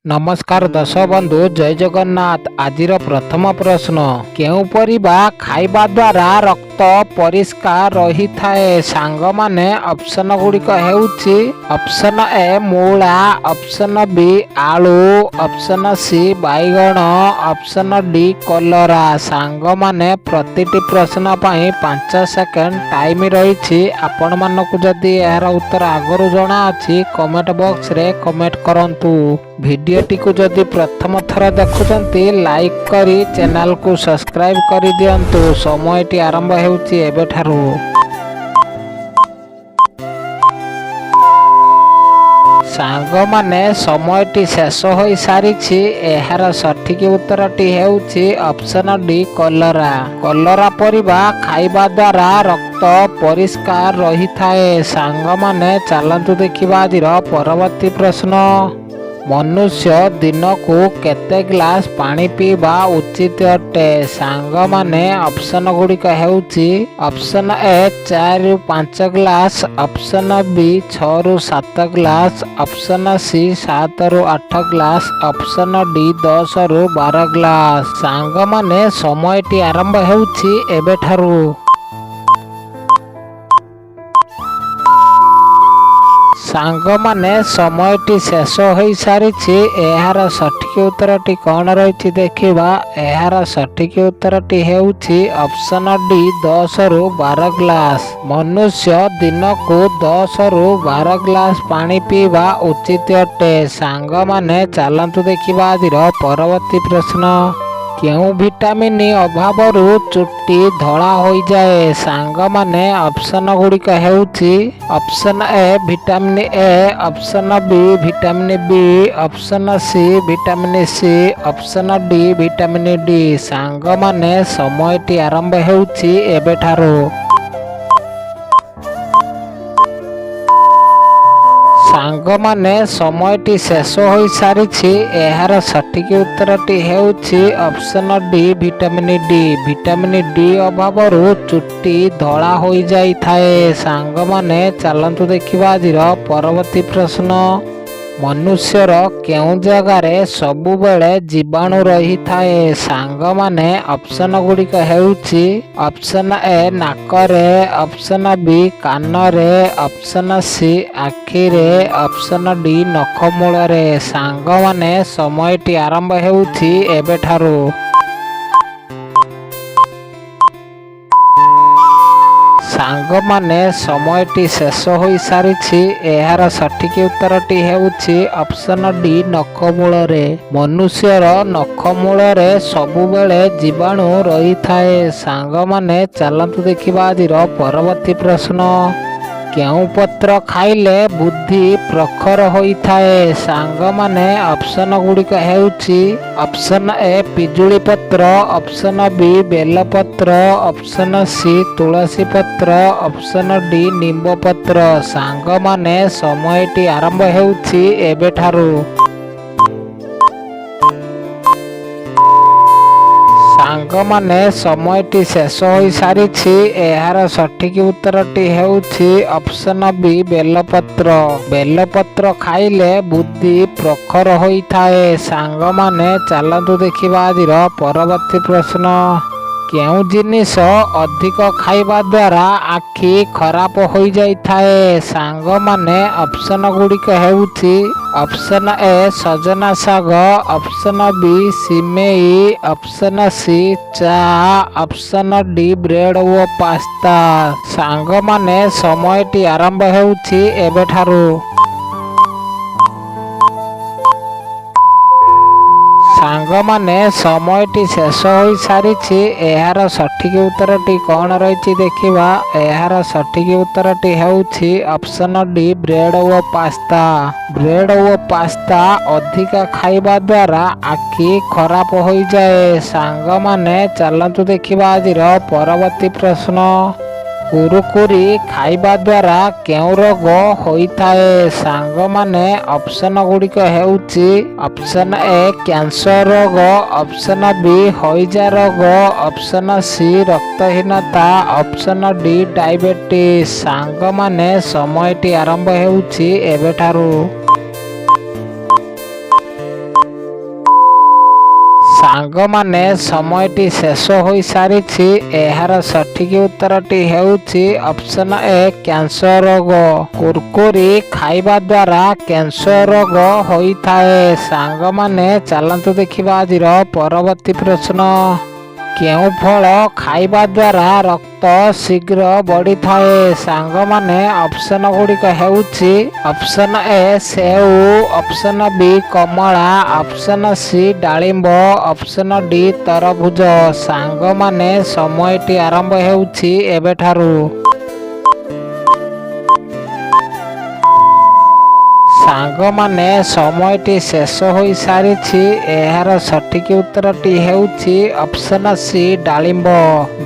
नमस्कार दर्शक बंधु जय जगन्नाथ। आजिर प्रथम प्रश्न केउ परिबा खाइबा द्वारा रक्त परिष्कार रही थाए सांग माने ऑप्शन गुड़िक हेउछि ऑप्शन ए मूला, ऑप्शन बी आलू, ऑप्शन सी बैगण, ऑप्शन डी कलरा। सांग माने प्रतिटी प्रश्न पाई 5 सेकेंड टाइम रही। आपण मानकु जदि यार उत्तर आगरु जणा अछि कमेंट बॉक्स रे कमेंट करंतु। भिडियोटी को जदि प्रथम थर देखुचंती लाइक करी चैनल को सब्सक्राइब करी दियंतु। समयटी आरंभ हेउछि एबेठारु। सांग माने समयटी शेष हो सारी। एहार सठिक उत्तरटी हेउछि ऑप्शन डी कलरा। कलरा परिबा खाइबा द्वारा रक्त परिष्कार रही थाए। सांग माने चलंतु देखिबा आजिर परवर्ती प्रश्न। मनुष्य दिन को केते ग्लास पानी पीवा उचित अटे? सांग माने ऑप्शन गुड़िक हेउछि ऑप्शन ए 4 रु 5 ग्लास, ऑप्शन बी 6 रु 7 ग्लास, ऑप्शन सी 7 रु 8 ग्लास, ऑप्शन डी 10 रु 12 ग्लास। सांग माने समयटी आरंभ हेउछि एबेठारु। सांग माने समयटी शेष हो सारी। एहार सठिक उत्तरटी कौन रही देखिबा। एहार सठिक उत्तरटी हेउछि ऑप्शन डी 10 रु 12 ग्लास। मनुष्य दिन को 10 रु 12 ग्लास पानी पीवा उचित अटे। सांग माने चलंतु देखिबा आजिर परवर्ती प्रश्न। केउ विटामिन अभाव चुट्टी धला हो जाए? सांग माने ऑप्शन गुड़िक हेउछि option A vitamin A, option B vitamin B, option C vitamin C, option D vitamin D. सांग माने समयटी आरंभ हेउछि एबेठारु। सांग माने समयटी शेष हो सारी। एहार सठिक उत्तरटी हेउछि option D vitamin D. Vitamin D अभाव चुट्टी धला हो जाई थाए। सांग माने चलंतु देखिबा आजिर परवर्ती प्रश्न। मनुष्यर केउ जगारे सबु बेले जीवाणु रही थाए? सांग माने ऑप्शन गुड़िक हेउछि ऑप्शन ए नाकरे, ऑप्शन बी कानरे, ऑप्शन सी आखिरे, ऑप्शन डी नखमूलरे। सांग माने समयटी आरंभ हेउछि एबेठारु। सांग माने समयटी शेष हो सारी। एहार सठिक उत्तरटी हेउछि ऑप्शन डी नखमूलरे। मनुष्यर नखमूलरे सबुबेले जीवाणु रही थाए। सांग माने चलंतु देखिबा आजिर परवर्ती प्रश्न। केउ पत्र खाइले बुद्धि प्रखर होई थाए? सांग माने ऑप्शन गुड़िक हेउछि ऑप्शन ए पिजुली पत्र, ऑप्शन बी बेल पत्र, ऑप्शन सी तुलसी पत्र, ऑप्शन डी निम्ब पत्र। सांग माने समयटी आरंभ हेउछि एबेठारु। सांग माने समयटी शेष हो सारी। एहार सठिक उत्तरटी हेउछि ऑप्शन बी बेलपत्र। बेलपत्र खाइले बुद्धि प्रखर होई थाए। सांग माने चलंतु देखिबा आजिर परवर्ती प्रश्न। केउ जिनिस अधिक खाइबा द्वारा आखि खराब हो जाई थाए? सांग माने ऑप्शन गुड़िक हेउछि ऑप्शन ए सजना saag, option B सिमेई, option C चा, ऑप्शन डी ब्रेड ओ पास्ता। सांग माने समयटी आरंभ हेउछि एबेठारु। सांग माने समयटी शेष हो सारी। एहार सठिक उत्तरटी कौन रही देखिबा। एहार सठिक उत्तरटी हेउछि ऑप्शन डी ब्रेड ओ पास्ता। ब्रेड ओ पास्ता अधिका खाइबा द्वारा आखि खराब हो जाए। सांग माने चलंतु देखिबा आजिर परवर्ती प्रश्न। कुरुकुरी खाइबा द्वारा केउ रोग होई थाए? सांग माने ऑप्शन गुड़िक हेउछि ऑप्शन ए कैंसर रोग, ऑप्शन बी हइजा रोग, ऑप्शन सी रक्तहीनता, ऑप्शन डी डायबिटीज। सांग माने समयटी आरंभ हेउछि एबेठारु। ସାଙ୍ଗମାନେ ସମୟଟି ଶେଷ ହୋଇସାରିଛି। ଏହାର ସଠିକ ଉତ୍ତରଟି ହେଉଛି ଅପସନ ଏ କ୍ୟାନ୍ସର ରୋଗ। କୁରକୁରି ଖାଇବା ଦ୍ୱାରା କ୍ୟାନ୍ସର ରୋଗ ହୋଇଥାଏ। ସାଙ୍ଗମାନେ ଚାଲନ୍ତୁ ଦେଖିବା ଆଜିର ପରବର୍ତ୍ତୀ ପ୍ରଶ୍ନ। କେଉଁ ଫଳ ଖାଇବା ଦ୍ୱାରା ରକ୍ତ ଶୀଘ୍ର ବଢ଼ିଥାଏ? ସାଙ୍ଗମାନେ ଅପସନ ଗୁଡ଼ିକ ହେଉଛି ଅପସନ ଏ ସେଉ, ଅପସନ ବି କମଳା, ଅପସନ ସି ଡାଳିମ୍ବ, ଅପସନ ଡି ତରଭୁଜ। ସାଙ୍ଗମାନେ ସମୟଟି ଆରମ୍ଭ ହେଉଛି ଏବେଠାରୁ। ସାଙ୍ଗମାନେ ସମୟଟି ଶେଷ ହୋଇସାରିଛି। ଏହାର ସଠିକ ଉତ୍ତରଟି ହେଉଛି ଅପସନ ସି ଡାଳିମ୍ବ।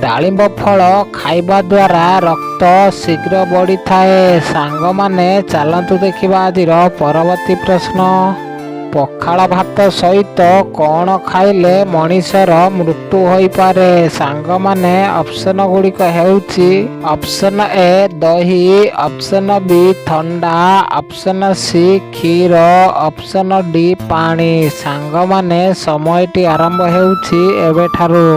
ଡାଳିମ୍ବ ଫଳ ଖାଇବା ଦ୍ୱାରା ରକ୍ତ ଶୀଘ୍ର ବଢ଼ିଥାଏ। ସାଙ୍ଗମାନେ ଚାଲନ୍ତୁ ଦେଖିବା ଆଜିର ପରବର୍ତ୍ତୀ ପ୍ରଶ୍ନ। ପଖାଳ ଭାତ ସହିତ କ'ଣ ଖାଇଲେ ମଣିଷର ମୃତ୍ୟୁ ହୋଇପାରେ? ସାଙ୍ଗମାନେ ଅପସନ ଗୁଡ଼ିକ ହେଉଛି ଅପସନ ଏ ଦହି, ଅପସନ ବି ଥଣ୍ଡା, ଅପସନ ସି କ୍ଷୀର, ଅପସନ ଡି ପାଣି। ସାଙ୍ଗମାନେ ସମୟଟି ଆରମ୍ଭ ହେଉଛି ଏବେଠାରୁ।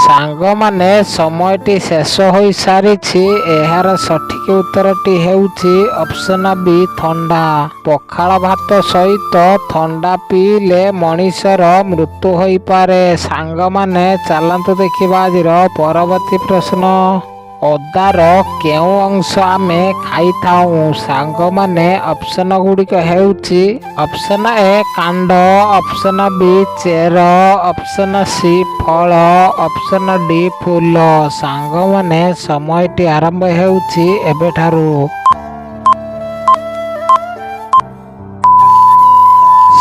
ସାଙ୍ଗମାନେ ସମୟଟି ଶେଷ ହୋଇସାରିଛି। ଏହାର ସଠିକ ଉତ୍ତରଟି ହେଉଛି ଅପସନ ବି ଥଣ୍ଡା। ପଖାଳ ଭାତ ସହିତ ଥଣ୍ଡା ପିଇଲେ ମଣିଷର ମୃତ୍ୟୁ ହୋଇପାରେ। ସାଙ୍ଗମାନେ ଚାଲନ୍ତୁ ଦେଖିବା ଆଜିର ପରବର୍ତ୍ତୀ ପ୍ରଶ୍ନ। ଅଦାର କେଉଁ ଅଂଶ ଆମେ ଖାଇଥାଉ? ସାଙ୍ଗମାନେ ଅପସନ ଗୁଡ଼ିକ ହେଉଛି ଅପସନ ଏ କାଣ୍ଡ, ଅପସନ ବି ଚେର, ଅପସନ ସି ଫଳ, ଅପସନ ଡି ଫୁଲ। ସାଙ୍ଗମାନେ ସମୟଟି ଆରମ୍ଭ ହେଉଛି ଏବେଠାରୁ।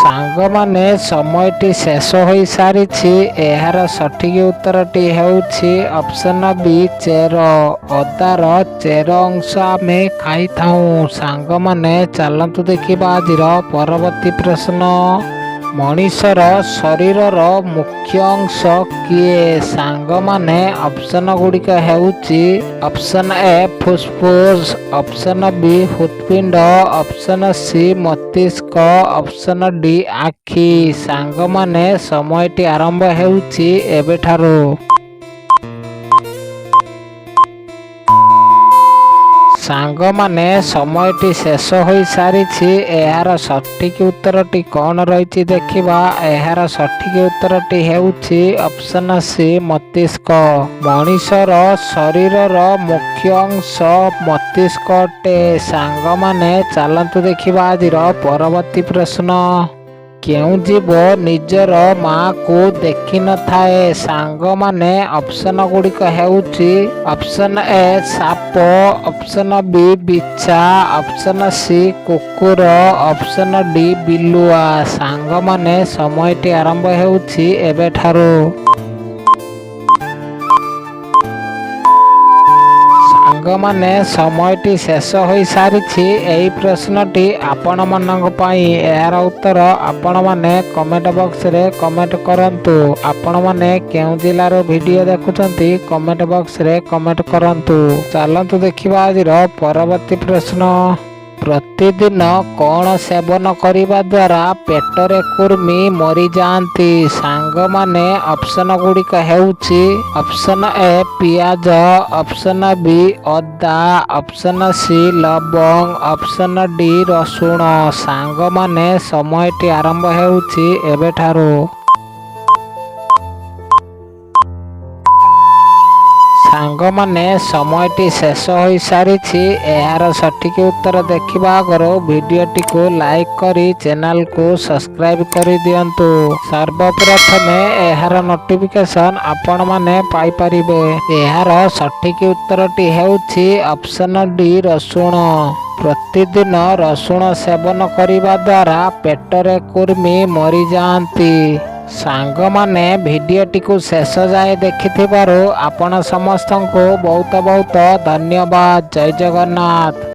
ସାଙ୍ଗମାନେ ସମୟଟି ଶେଷ ହୋଇସାରିଛି। ଏହାର ସଠିକ ଉତ୍ତରଟି ହେଉଛି ଅପସନ ବି ଚେର। ଅଦାର ଚେର ଅଂଶ ଆମେ ଖାଇଥାଉ। ସାଙ୍ଗମାନେ ଚାଲନ୍ତୁ ଦେଖିବା ଆଜିର ପରବର୍ତ୍ତୀ ପ୍ରଶ୍ନ। ମଣିଷର ଶରୀରର ମୁଖ୍ୟ ଅଂଶ କିଏ? ସାଙ୍ଗମାନେ ଅପସନ ଗୁଡ଼ିକ ହେଉଛି ଅପସନ ଏ ଫୁସଫୁସ, ଅପସନ ବି ହୃତ୍ପିଣ୍ଡ, ଅପସନ ସି ମସ୍ତିଷ୍କ, ଅପସନ ଡି ଆଖି। ସାଙ୍ଗମାନେ ସମୟଟି ଆରମ୍ଭ ହେଉଛି ଏବେଠାରୁ। ସାଙ୍ଗମାନେ ସମୟଟି ଶେଷ ହୋଇସାରିଛି। ଏହାର ସଠିକ ଉତ୍ତରଟି କ'ଣ ରହିଛି ଦେଖିବା। ଏହାର ସଠିକ ଉତ୍ତରଟି ହେଉଛି ଅପସନ ସି ମସ୍ତିଷ୍କ। ମଣିଷର ଶରୀରର ମୁଖ୍ୟ ଅଂଶ ମସ୍ତିଷ୍କ ଅଟେ। ସାଙ୍ଗମାନେ ଚାଲନ୍ତୁ ଦେଖିବା ଆଜିର ପରବର୍ତ୍ତୀ ପ୍ରଶ୍ନ। କେଉଁ ଜୀବ ନିଜର ମାଆକୁ ଦେଖିନଥାଏ? ସାଙ୍ଗମାନେ ଅପସନ ଗୁଡ଼ିକ ହେଉଛି ଅପସନ ଏ ସାପ, ଅପସନ ବି ବିଛା, ଅପସନ ସି କୁକୁର, ଅପସନ ଡି ବିଲୁଆ। ସାଙ୍ଗମାନେ ସମୟଟି ଆରମ୍ଭ ହେଉଛି ଏବେଠାରୁ। ସାଙ୍ଗମାନେ ସମୟଟି ଶେଷ ହୋଇସାରିଛି। ଏହି ପ୍ରଶ୍ନଟି ଆପଣମାନଙ୍କ ପାଇଁ। ଏହାର ଉତ୍ତର ଆପଣମାନେ କମେଣ୍ଟ ବକ୍ସରେ କମେଣ୍ଟ କରନ୍ତୁ। ଆପଣମାନେ କେଉଁ ଜିଲ୍ଲାରୁ ଭିଡ଼ିଓ ଦେଖୁଛନ୍ତି କମେଣ୍ଟ ବକ୍ସରେ କମେଣ୍ଟ କରନ୍ତୁ। ଚାଲନ୍ତୁ ଦେଖିବା ଆଜିର ପରବର୍ତ୍ତୀ ପ୍ରଶ୍ନ। ପ୍ରତିଦିନ କ'ଣ ସେବନ କରିବା ଦ୍ୱାରା ପେଟରେ କୁର୍ମି ମରିଯାଆନ୍ତି? ସାଙ୍ଗମାନେ ଅପସନ ଗୁଡ଼ିକ ହେଉଛି ଅପସନ ଏ ପିଆଜ, ଅପସନ ବି ଅଦା, ଅପସନ ସି ଲବଙ୍ଗ, ଅପସନ ଡି ରସୁଣ। ସାଙ୍ଗମାନେ ସମୟଟି ଆରମ୍ଭ ହେଉଛି ଏବେଠାରୁ। ସାଙ୍ଗମାନେ ସମୟଟି ଶେଷ ହୋଇସାରିଛି। ଏହାର ସଠିକ ଉତ୍ତର ଦେଖିବା ଆଗରୁ ଭିଡ଼ିଓଟିକୁ ଲାଇକ୍ କରି ଚ୍ୟାନେଲକୁ ସବସ୍କ୍ରାଇବ୍ କରିଦିଅନ୍ତୁ। ସର୍ବପ୍ରଥମେ ଏହାର ନୋଟିଫିକେସନ୍ ଆପଣମାନେ ପାଇପାରିବେ। ଏହାର ସଠିକ ଉତ୍ତରଟି ହେଉଛି ଅପସନ ଡି ରସୁଣ। ପ୍ରତିଦିନ ରସୁଣ ସେବନ କରିବା ଦ୍ୱାରା ପେଟରେ କୁର୍ମି ମରିଯାଆନ୍ତି। ସାଙ୍ଗମାନେ ଭିଡ଼ିଓଟିକୁ ଶେଷ ଯାଏ ଦେଖିଥିବାରୁ ଆପଣ ସମସ୍ତଙ୍କୁ ବହୁତ ବହୁତ ଧନ୍ୟବାଦ। ଜୟ ଜଗନ୍ନାଥ।